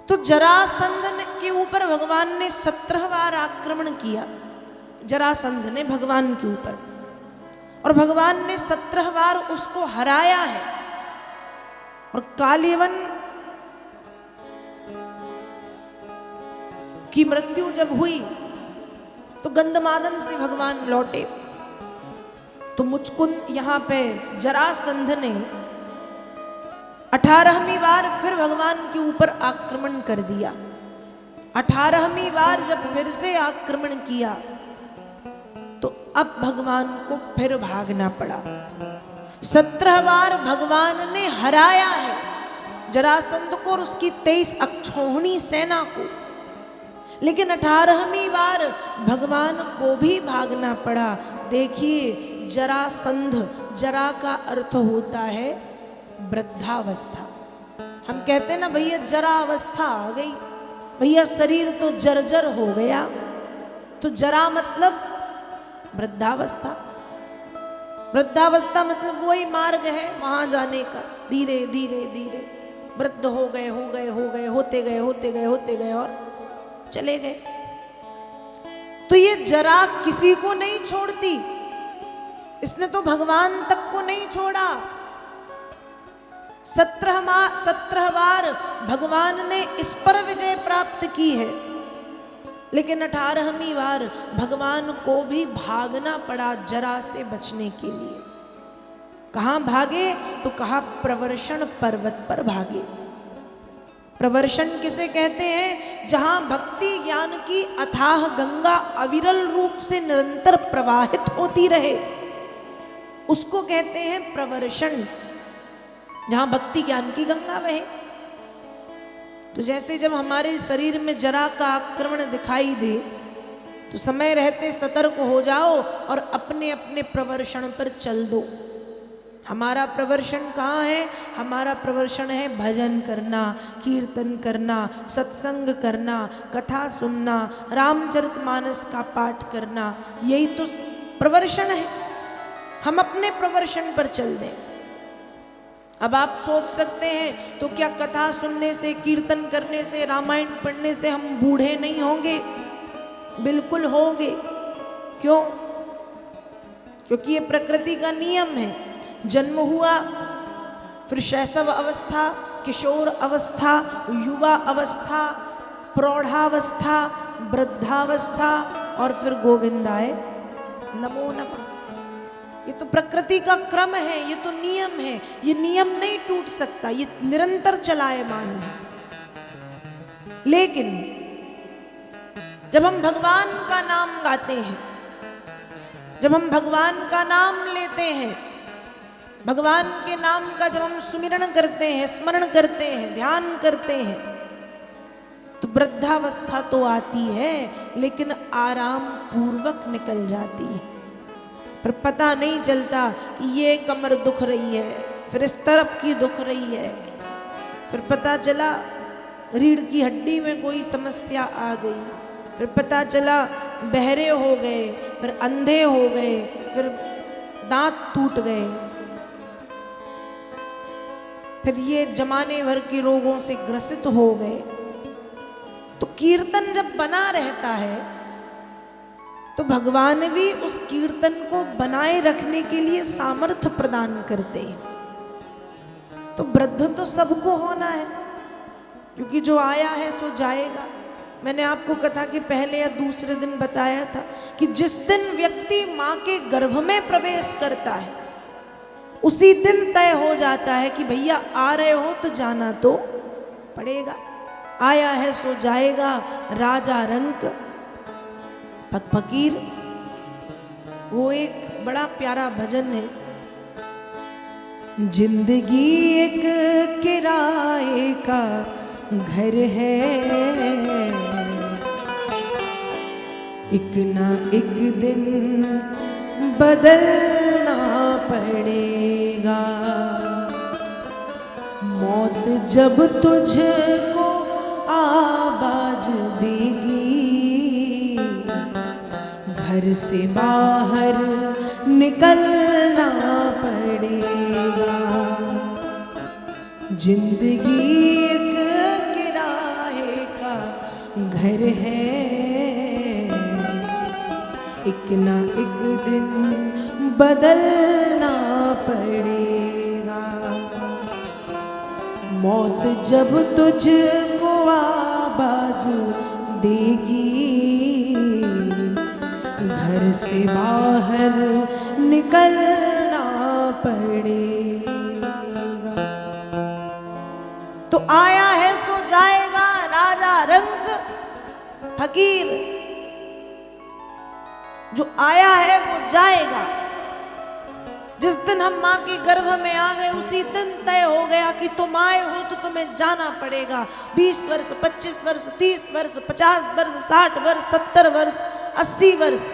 तो जरासंध के ऊपर भगवान ने 17 बार आक्रमण किया। जरासंध ने भगवान के ऊपर, और भगवान ने 17 बार उसको हराया है। और कालीवन की मृत्यु जब हुई तो गंधमादन से भगवान लौटे, तो मुचकुंद यहां पे जरासंध ने 18वीं बार फिर भगवान के ऊपर आक्रमण कर दिया। 18वीं बार जब फिर से आक्रमण किया तो अब भगवान को फिर भागना पड़ा। 17 बार भगवान ने हराया है जरासंध को और उसकी 23 अक्षौहिणी सेना को, लेकिन 18वीं बार भगवान को भी भागना पड़ा। देखिए, जरासंध, जरा का अर्थ होता है वृद्धावस्था। हम कहते हैं ना भैया जरा अवस्था आ गई, भैया शरीर तो जर्जर हो गया, तो जरा मतलब वृद्धावस्था। वृद्धावस्था मतलब वही मार्ग है वहां जाने का, धीरे धीरे धीरे वृद्ध हो गए होते गए और चले गए। तो ये जरा किसी को नहीं छोड़ती, इसने तो भगवान तक को नहीं छोड़ा। 17 बार भगवान ने इस पर विजय प्राप्त की है, लेकिन 18वीं बार भगवान को भी भागना पड़ा जरा से बचने के लिए। कहां भागे? तो कहा प्रवर्षण पर्वत पर भागे। प्रवर्षण किसे कहते हैं? जहां भक्ति ज्ञान की अथाह गंगा अविरल रूप से निरंतर प्रवाहित होती रहे, उसको कहते हैं प्रवर्षण। जहां भक्ति ज्ञान की गंगा बहे। तो जैसे जब हमारे शरीर में जरा का आक्रमण दिखाई दे तो समय रहते सतर्क हो जाओ और अपने अपने प्रवर्षण पर चल दो। हमारा प्रवर्षण कहाँ है? हमारा प्रवर्षण है भजन करना, कीर्तन करना, सत्संग करना, कथा सुनना, रामचरितमानस का पाठ करना, यही तो प्रवर्षण है। हम अपने प्रवर्षण पर चल दें। अब आप सोच सकते हैं तो क्या कथा सुनने से, कीर्तन करने से, रामायण पढ़ने से हम बूढ़े नहीं होंगे? बिल्कुल होंगे। क्यों? क्योंकि ये प्रकृति का नियम है। जन्म हुआ, फिर शैशव अवस्था, किशोर अवस्था, युवा अवस्था, प्रौढ़ावस्था, वृद्धावस्था और फिर गोविंदाय नमो नमः। ये तो प्रकृति का क्रम है, ये तो नियम है। ये नियम नहीं टूट सकता, ये निरंतर चलायमान है। लेकिन जब हम भगवान का नाम गाते हैं, जब हम भगवान का नाम लेते हैं, भगवान के नाम का जब हम सुमिरन करते हैं, स्मरण करते हैं, ध्यान करते हैं, तो वृद्धावस्था तो आती है लेकिन आराम पूर्वक निकल जाती है। फिर पता नहीं चलता कि ये कमर दुख रही है, फिर इस तरफ की दुख रही है, फिर पता चला रीढ़ की हड्डी में कोई समस्या आ गई, फिर पता चला बहरे हो गए, फिर अंधे हो गए, फिर दांत टूट गए, फिर ये जमाने भर के रोगों से ग्रसित हो गए। तो कीर्तन जब बना रहता है तो भगवान भी उस कीर्तन को बनाए रखने के लिए सामर्थ्य प्रदान करते हैं। तो वृद्ध तो सबको होना है, क्योंकि जो आया है सो जाएगा। मैंने आपको कथा के पहले या दूसरे दिन बताया था कि जिस दिन व्यक्ति माँ के गर्भ में प्रवेश करता है उसी दिन तय हो जाता है कि भैया आ रहे हो तो जाना तो पड़ेगा। आया है सो जाएगा। राजा रंक फकीर, वो एक बड़ा प्यारा भजन है। जिंदगी एक किराए का घर है, एक ना एक दिन बदलना पड़ेगा। मौत जब तुझको आवाज देगी, घर से बाहर निकलना पड़ेगा। जिंदगी एक किराए घर है, एक ना एक दिन बदलना पड़ेगा। मौत जब तुझको आवाज देगी, घर से बाहर निकलना पड़ेगा। तो आया है सो जाएगा राजा रंग फकीर, जो आया है वो जाएगा। जिस दिन हम माँ के गर्भ में आ गए उसी दिन तय हो गया कि तुम आए हो तो तुम्हें जाना पड़ेगा। 20 वर्ष, 25 वर्ष, 30 वर्ष, 50 वर्ष, 60 वर्ष, 70 वर्ष, 80 वर्ष,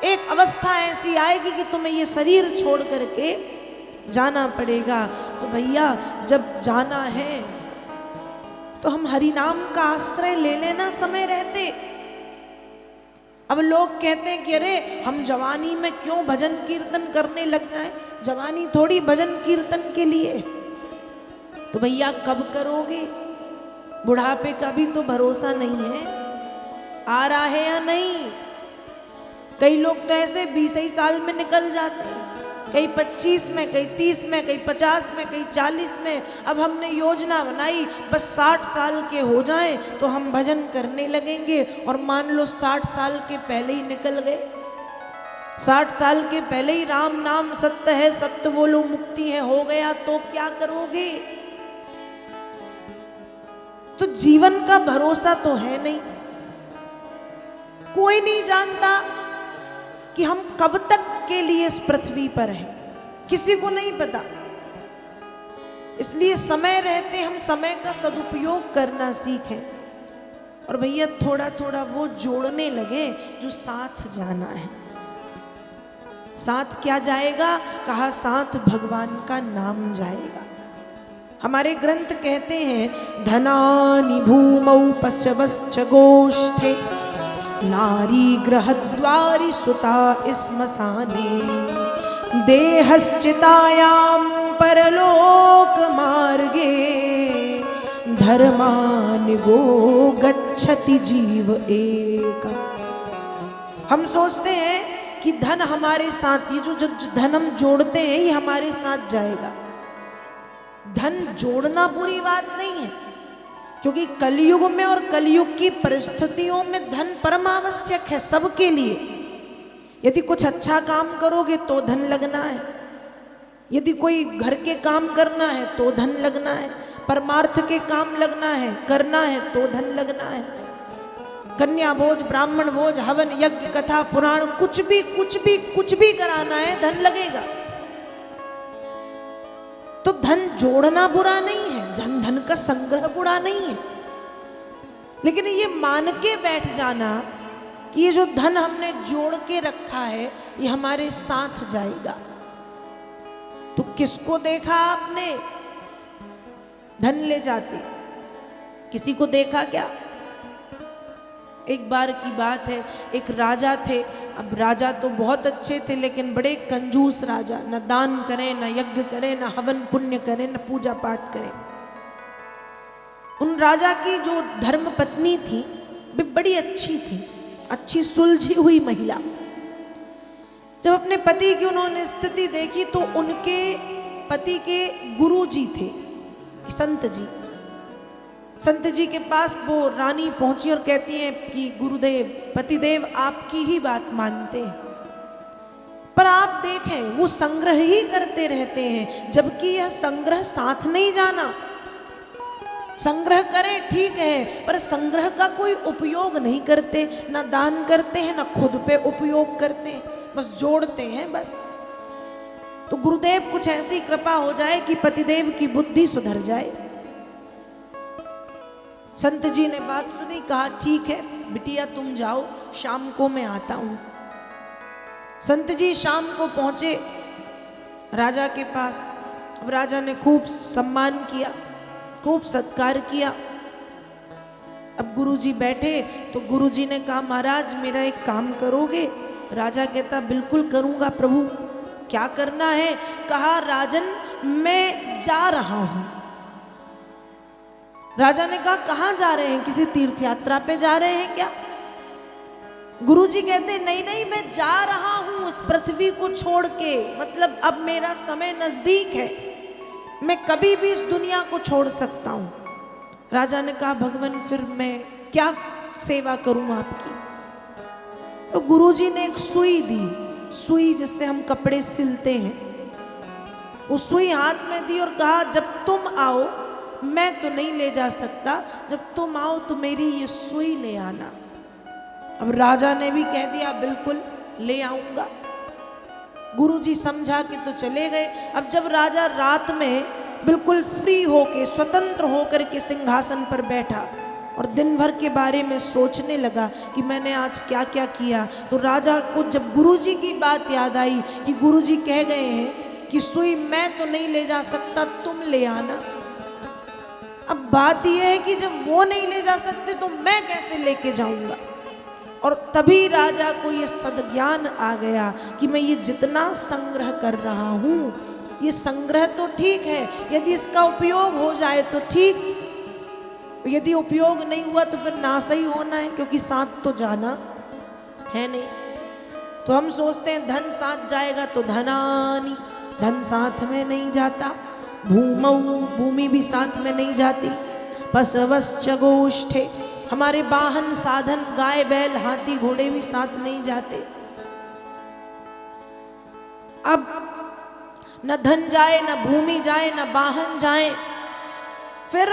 एक अवस्था ऐसी आएगी कि तुम्हें ये शरीर छोड़ करके जाना पड़ेगा। तो भैया जब जाना है तो हम हरि नाम का आश्रय ले लेना समय रहते। अब लोग कहते हैं कि अरे हम जवानी में क्यों भजन कीर्तन करने लग जाएं, जवानी थोड़ी भजन कीर्तन के लिए। तो भैया कब करोगे, बुढ़ापे का भी तो भरोसा नहीं है, आ रहा है या नहीं। कई लोग तो ऐसे 20 ही साल में निकल जाते हैं, कई 25 में, कई 30 में, कई 50 में, कई 40 में। अब हमने योजना बनाई बस 60 साल के हो जाएं तो हम भजन करने लगेंगे, और मान लो 60 साल के पहले ही निकल गए, 60 साल के पहले ही राम नाम सत्य है, सत्य बोलो मुक्ति है हो गया, तो क्या करोगे। तो जीवन का भरोसा तो है नहीं, कोई नहीं जानता कि हम कब तक के लिए इस पृथ्वी पर हैं, किसी को नहीं पता। इसलिए समय रहते हम समय का सदुपयोग करना सीखें, और भैया थोड़ा थोड़ा वो जोड़ने लगे जो साथ जाना है। साथ क्या जाएगा, कहा साथ भगवान का नाम जाएगा। हमारे ग्रंथ कहते हैं धनानि भूमौ पश्चवश्च गोष्ठे, नारी गृहद्वारि सुता श्मशाने, देहश्चितायां परलोक मार्गे, धर्मानि गो गच्छति जीव एक। हम सोचते हैं कि धन हमारे साथ, ये जो धन हम जोड़ते हैं ये हमारे साथ जाएगा। धन जोड़ना बुरी बात नहीं है, क्योंकि कलयुग में और कलयुग की परिस्थितियों में धन परम आवश्यक है सबके लिए। यदि कुछ अच्छा काम करोगे तो धन लगना है, यदि कोई घर के काम करना है तो धन लगना है, परमार्थ के काम लगना है करना है तो धन लगना है। कन्या भोज, ब्राह्मण भोज, हवन, यज्ञ, कथा, पुराण, कुछ भी कराना है धन लगेगा। तो धन जोड़ना बुरा नहीं है, धन का संग्रह बुरा नहीं है, लेकिन ये मान के बैठ जाना कि ये जो धन हमने जोड़ के रखा है ये हमारे साथ जाएगा। तो किसको देखा आपने धन ले जाते, किसी को देखा क्या। एक बार की बात है, एक राजा थे। अब राजा तो बहुत अच्छे थे लेकिन बड़े कंजूस राजा, न दान करें, न यज्ञ करें, न हवन पुण्य करें, न पूजा पाठ करें। उन राजा की जो धर्म पत्नी थी वे बड़ी अच्छी थी, अच्छी सुलझी हुई महिला। जब अपने पति की उन्होंने स्थिति देखी तो उनके पति के गुरु जी थे संत जी। संत जी के पास वो रानी पहुंची और कहती है कि गुरुदेव, पतिदेव आपकी ही बात मानते हैं, पर आप देखें वो संग्रह ही करते रहते हैं, जबकि यह संग्रह साथ नहीं जाना। संग्रह करें ठीक है, पर संग्रह का कोई उपयोग नहीं करते, ना दान करते हैं, ना खुद पे उपयोग करते हैं, बस जोड़ते हैं बस। तो गुरुदेव कुछ ऐसी कृपा हो जाए कि पतिदेव की बुद्धि सुधर जाए। संत जी ने बात सुनी, कहा ठीक है बिटिया तुम जाओ, शाम को मैं आता हूं। संत जी शाम को पहुंचे राजा के पास। अब राजा ने खूब सम्मान किया, खूब सत्कार किया। अब गुरुजी बैठे तो गुरुजी ने कहा महाराज मेरा एक काम करोगे। राजा कहता बिल्कुल करूंगा प्रभु, क्या करना है। कहा राजन मैं जा रहा हूं। राजा ने कहा कहाँ जा रहे हैं, किसी तीर्थ यात्रा पे जा रहे हैं क्या? गुरुजी कहते नहीं नहीं, मैं जा रहा हूं इस पृथ्वी को छोड़ के, मतलब अब मेरा समय नजदीक है, मैं कभी भी इस दुनिया को छोड़ सकता हूं। राजा ने कहा भगवान फिर मैं क्या सेवा करूं आपकी? तो गुरुजी ने एक सुई दी, सुई जिससे हम कपड़े सिलते हैं, वो सुई हाथ में दी और कहा जब तुम आओ, मैं तो नहीं ले जा सकता, जब तुम आओ तो मेरी ये सुई ले आना। अब राजा ने भी कह दिया बिल्कुल ले आऊंगा। गुरुजी समझा के तो चले गए। अब जब राजा रात में बिल्कुल फ्री होके, स्वतंत्र होकर के सिंहासन पर बैठा और दिन भर के बारे में सोचने लगा कि मैंने आज क्या क्या किया, तो राजा को जब गुरुजी की बात याद आई कि गुरुजी कह गए हैं कि सुई मैं तो नहीं ले जा सकता, तुम ले आना। अब बात यह है कि जब वो नहीं ले जा सकते तो मैं कैसे लेके जाऊंगा? और तभी राजा को ये सद्ज्ञान आ गया कि मैं ये जितना संग्रह कर रहा हूँ, ये संग्रह तो ठीक है, यदि इसका उपयोग हो जाए तो ठीक, यदि उपयोग नहीं हुआ तो फिर नाश ही होना है, क्योंकि साथ तो जाना है नहीं। तो हम सोचते हैं धन साथ जाएगा तो धनानी, धन साथ में नहीं जाता, भूमौ, भूमि भी साथ में नहीं जाती, पशवश्च गोष्ठे, हमारे वाहन साधन गाय बैल हाथी घोड़े भी साथ नहीं जाते। अब न धन जाए, न भूमि जाए, न वाहन जाए, फिर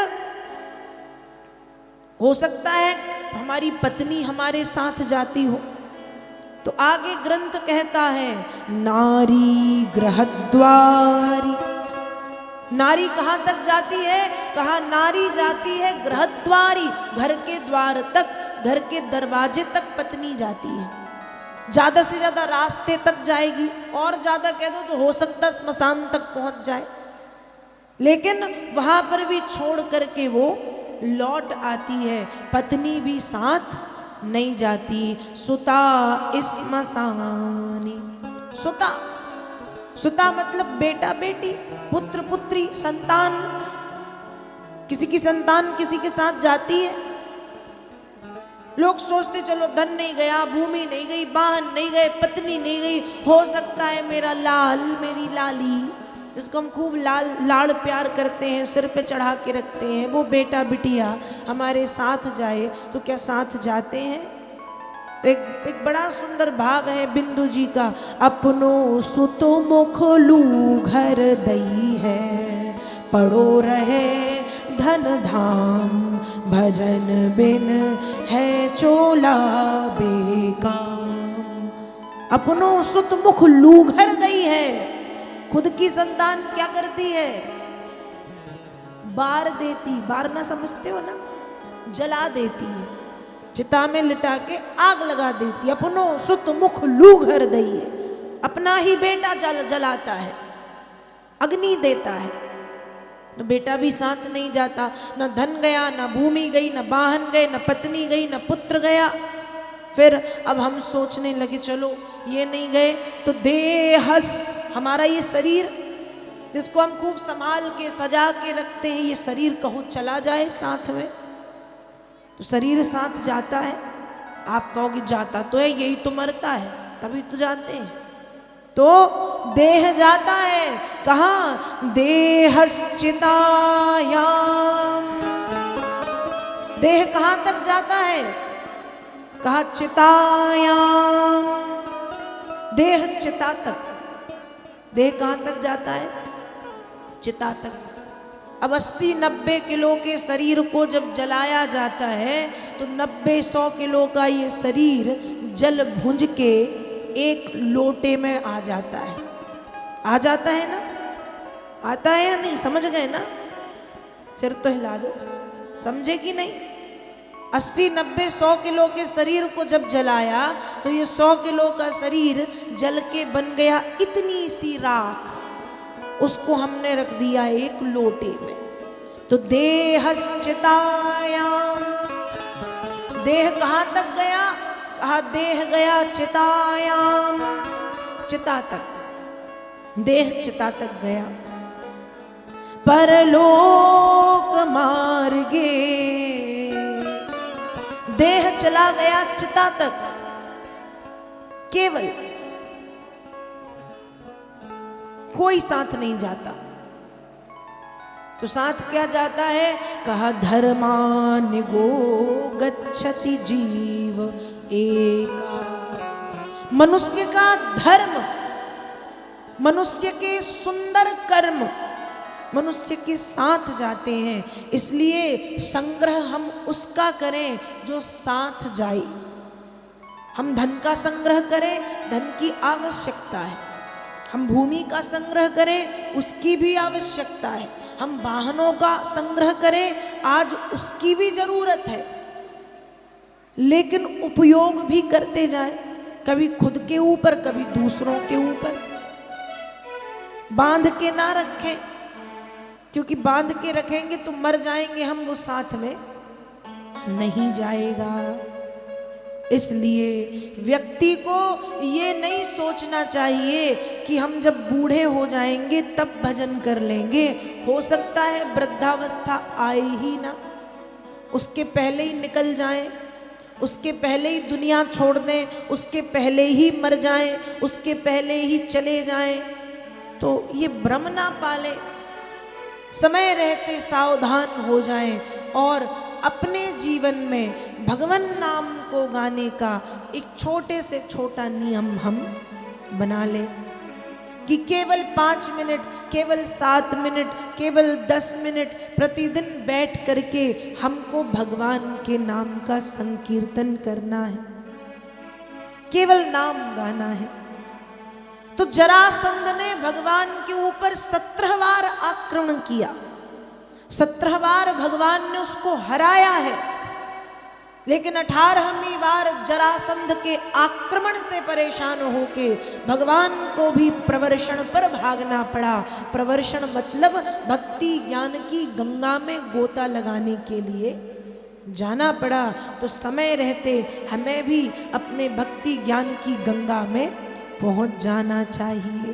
हो सकता है हमारी पत्नी हमारे साथ जाती हो। तो आगे ग्रंथ कहता है नारी गृहद्वारी। नारी कहाँ तक जाती है? कहा नारी जाती है गृहद्वारी, घर के द्वार तक, घर के दरवाजे तक पत्नी जाती है। ज्यादा से ज्यादा रास्ते तक जाएगी, और ज्यादा कह दो तो हो सकता है स्मशान तक पहुंच जाए, लेकिन वहां पर भी छोड़ करके वो लौट आती है, पत्नी भी साथ नहीं जाती। सुता स्मशानी, सुता, सुता मतलब बेटा बेटी, पुत्र पुत्री, संतान, किसी की संतान किसी के साथ जाती है। लोग सोचते चलो धन नहीं गया, भूमि नहीं गई, वाहन नहीं गए, पत्नी नहीं गई, हो सकता है मेरा लाल, मेरी लाली, जिसको हम खूब लाड़ प्यार करते हैं, सिर पे चढ़ा के रखते हैं, वो बेटा बिटिया हमारे साथ जाए। तो क्या साथ जाते हैं? तो एक बड़ा सुंदर भाग है बिंदु जी का, अपनो सुतो मुख लू घर दई है, पड़ो रहे धन धाम, भजन बिन है चोला बेकाम। अपनो सुत मुख लू घर दई है, खुद की संतान क्या करती है? बार देती, बार ना समझते हो ना, जला देती है, चिता में लिटा के आग लगा देती। अपनो सुत मुख लू घर दई है, अपना ही बेटा जलाता है, अग्नि देता है। तो बेटा भी साथ नहीं जाता, न धन गया, न भूमि गई, न वाहन गए, न पत्नी गई, न पुत्र गया। फिर अब हम सोचने लगे चलो ये नहीं गए तो देहस, हमारा ये शरीर जिसको हम खूब संभाल के सजा के रखते हैं, ये शरीर कहूँ चला जाए साथ में, तो शरीर साथ जाता है। आप कहोगे जाता तो है, यही तो मरता है, तभी तो जाते हैं। तो देह जाता है, कहाँ? देहश्चितायाम, देह कहाँ तक जाता है? कहा चितायाम, देह चिता तक। देह कहाँ तक जाता है? चिता तक। अब 80-90 किलो के शरीर को जब जलाया जाता है तो 90-100 किलो का ये शरीर जल भुंज के एक लोटे में आ जाता है। आ जाता है ना? आता है या नहीं? समझ गए ना? सिर तो हिला दो, समझे कि नहीं? 80-90-100 किलो के शरीर को जब जलाया तो ये 100 किलो का शरीर जल के बन गया इतनी सी राख, उसको हमने रख दिया एक लोटे में। तो देहश्चितायाम, देह कहाँ तक गया? कहा देह गया चितायाम, चिता तक, देह चिता तक गया। परलोक मार्गे। देह चला गया चिता तक, केवल कोई साथ नहीं जाता। तो साथ क्या जाता है? कहा धर्मानिगो गच्छति जीव एका। मनुष्य का धर्म, मनुष्य के सुंदर कर्म मनुष्य के साथ जाते हैं। इसलिए संग्रह हम उसका करें जो साथ जाए। हम धन का संग्रह करें, धन की आवश्यकता है। हम भूमि का संग्रह करें, उसकी भी आवश्यकता है। हम वाहनों का संग्रह करें, आज उसकी भी जरूरत है। लेकिन उपयोग भी करते जाए, कभी खुद के ऊपर, कभी दूसरों के ऊपर। बांध के ना रखें, क्योंकि बांध के रखेंगे तो मर जाएंगे हम, वो साथ में नहीं जाएगा। इसलिए व्यक्ति को ये नहीं सोचना चाहिए कि हम जब बूढ़े हो जाएंगे तब भजन कर लेंगे। हो सकता है वृद्धावस्था आए ही ना, उसके पहले ही निकल जाएं, उसके पहले ही दुनिया छोड़ दें, उसके पहले ही मर जाएं, उसके पहले ही चले जाएं। तो ये भ्रम ना पाले, समय रहते सावधान हो जाएं और अपने जीवन में भगवान नाम को गाने का एक छोटे से छोटा नियम हम बना लें कि केवल 5 मिनट, केवल 7 मिनट, केवल 10 मिनट प्रतिदिन बैठ करके हमको भगवान के नाम का संकीर्तन करना है, केवल नाम गाना है। तो जरासंध ने भगवान के ऊपर 17 बार आक्रमण किया, 17 बार भगवान ने उसको हराया है। लेकिन 18वीं बार जरासंध के आक्रमण से परेशान होके भगवान को भी प्रवर्षण पर भागना पड़ा। प्रवर्षण मतलब भक्ति ज्ञान की गंगा में गोता लगाने के लिए जाना पड़ा। तो समय रहते हमें भी अपने भक्ति ज्ञान की गंगा में पहुंच जाना चाहिए।